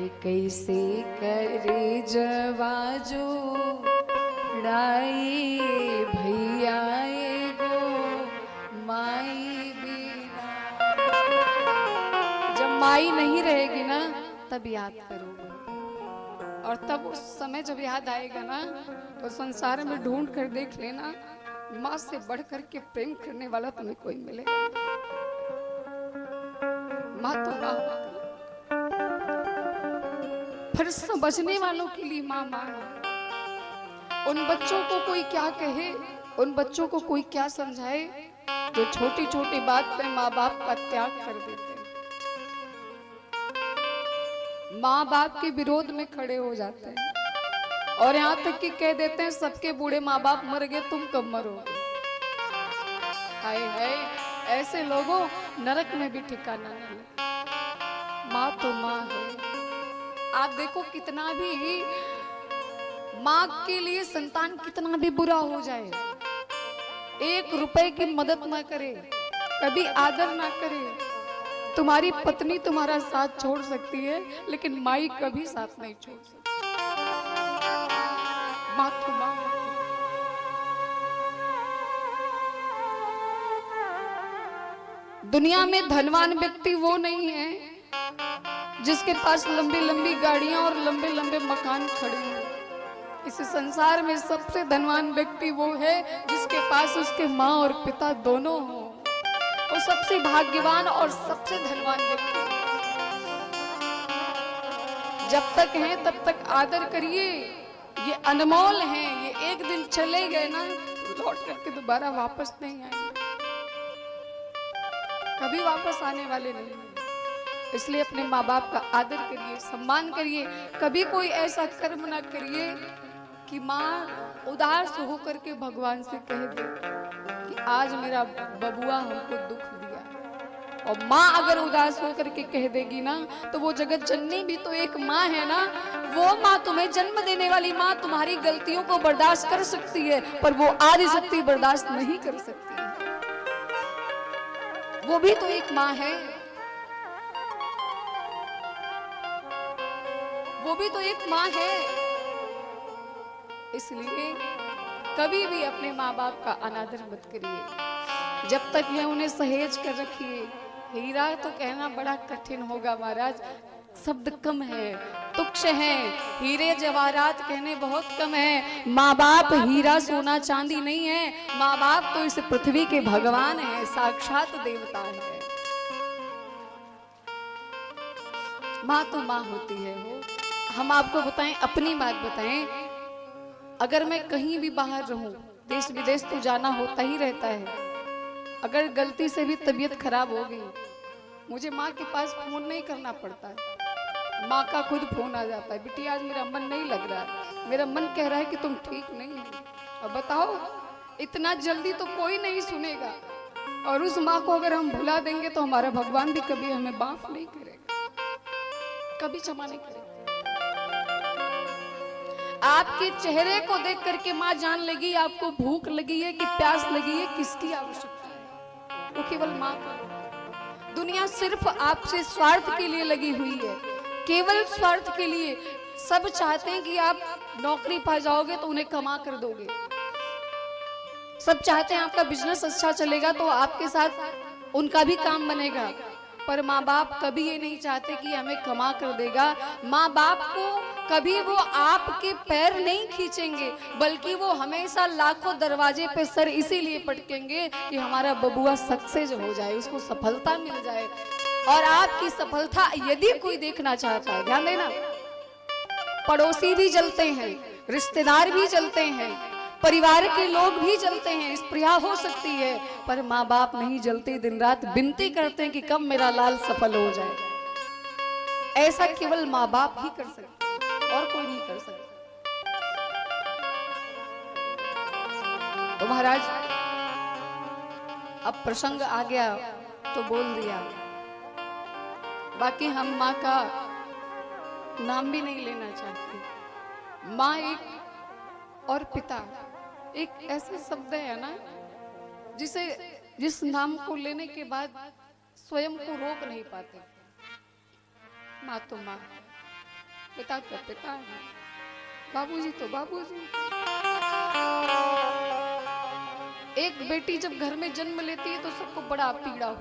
अरे कैसे करे जवा जो ड़ाई भैया गो माई बिना। जब माई नहीं रहेगी ना तब याद करोगे, और तब उस समय जब याद आएगा ना तो संसार में ढूंढ कर देख लेना, माँ से बढ़ कर के प्रेम करने वाला तुम्हें कोई मिलेगा। माँ तो माँ होती है, फिर समझने वालों के लिए माँ माँ है। उन बच्चों को कोई क्या कहे, उन बच्चों को कोई क्या समझाए जो छोटी छोटी बात पे माँ बाप का त्याग कर देते हैं, माँ बाप के विरोध में खड़े हो जाते हैं और यहाँ तक कि कह देते हैं सबके बूढ़े माँ बाप मर गए, तुम कब मरोगे। हाय हाय, ऐसे लोगों नरक में भी ठिकाना नहीं है। माँ तो माँ है। आप देखो कितना भी माँ के लिए संतान कितना भी बुरा हो जाए, 1 रुपए की मदद ना करे, कभी आदर ना करे, तुम्हारी पत्नी तुम्हारा साथ छोड़ सकती है लेकिन माई कभी साथ नहीं छोड़ सकती। माँ तो माँ। दुनिया में धनवान व्यक्ति वो नहीं है जिसके पास लंबी लंबी गाड़ियां और लंबे लंबे मकान खड़े हैं। इस संसार में सबसे धनवान व्यक्ति वो है जिसके पास उसके माँ और पिता दोनों हो। वो सबसे भाग्यवान और सबसे धनवान व्यक्ति। जब तक है तब तक आदर करिए, ये अनमोल है, ये एक दिन चले गए ना लौट करके दोबारा वापस नहीं आएंगे, कभी वापस आने वाले नहीं। इसलिए अपने माँ बाप का आदर करिए, सम्मान करिए। कभी कोई ऐसा कर्म ना करिए कि माँ उदास होकर के भगवान से कह दे कि आज मेरा बबुआ हमको दुख दिया। और माँ अगर उदास होकर के कह देगी ना तो वो जगत जननी भी तो एक माँ है ना। वो माँ, तुम्हें जन्म देने वाली माँ तुम्हारी गलतियों को बर्दाश्त कर सकती है, पर वो आदि शक्ति बर्दाश्त नहीं कर सकती है। वो भी तो एक माँ है, वो भी तो एक माँ है। इसलिए कभी भी अपने माँ बाप का अनादर मत करिए, जब तक है उन्हें सहेज कर रखिए। हीरा तो कहना बड़ा कठिन होगा महाराज, शब्द कम है, तुक्ष है। हीरे जवाहरात कहने बहुत कम है। माँ बाप हीरा सोना चांदी नहीं है, माँ बाप तो इस पृथ्वी के भगवान है, साक्षात देवता है। माँ तो माँ होती है वो। हम आपको बताएं, अपनी बात बताएं, अगर मैं कहीं भी बाहर रहूं, देश विदेश तो जाना होता ही रहता है। अगर गलती से भी तबीयत खराब हो गई, मुझे माँ के पास फोन नहीं करना पड़ता है, माँ का खुद फोन आ जाता है, बेटी आज मेरा मन नहीं लग रहा, मेरा मन कह रहा है कि तुम ठीक नहीं हो। अब बताओ, इतना जल्दी तो कोई नहीं सुनेगा। और उस माँ को अगर हम भुला देंगे तो हमारा भगवान भी कभी हमें माफ नहीं करेगा, कभी क्षमा नहीं करेगा। आपके चेहरे को देख करके माँ जान लेगी आपको भूख लगी है कि प्यास लगी है, किसकी आवश्यकता है। वो केवल माँ को। दुनिया सिर्फ आपसे स्वार्थ के लिए लगी हुई है, केवल स्वार्थ के लिए। सब चाहते हैं कि आप नौकरी पा जाओगे तो उन्हें कमा कर दोगे, सब चाहते हैं आपका बिजनेस अच्छा चलेगा तो आपके साथ उनका भी काम बनेगा। पर माँ बाप कभी ये नहीं चाहते कि हमें कमा कर देगा। माँ बाप को कभी वो आपके पैर नहीं खींचेंगे, बल्कि वो हमेशा लाखों दरवाजे पे सर इसीलिए पटकेंगे कि हमारा बबुआ सक्सेस हो जाए, उसको सफलता मिल जाए। और आपकी सफलता यदि कोई देखना चाहता है, ध्यान देना, पड़ोसी भी जलते हैं, रिश्तेदार भी जलते हैं, परिवार के लोग भी जलते हैं, स्प्रिया हो सकती है, पर माँ बाप नहीं जलते। दिन रात विनती करते हैं कि कब मेरा लाल सफल हो जाए। ऐसा केवल माँ बाप ही कर सकते हैं, और कोई नहीं कर सकता। तो महाराज अब प्रसंग आ गया तो बोल दिया, बाकी हम माँ का नाम भी नहीं लेना चाहते। माँ एक और पिता एक ऐसे शब्द है ना जिस नाम को लेने के बाद स्वयं को रोक नहीं पाते। माँ तो माँ। पिता का पिता है, बाबूजी तो बाबूजी। एक बेटी जब घर में जन्म लेती है तो सबको बड़ा पीड़ा होता है।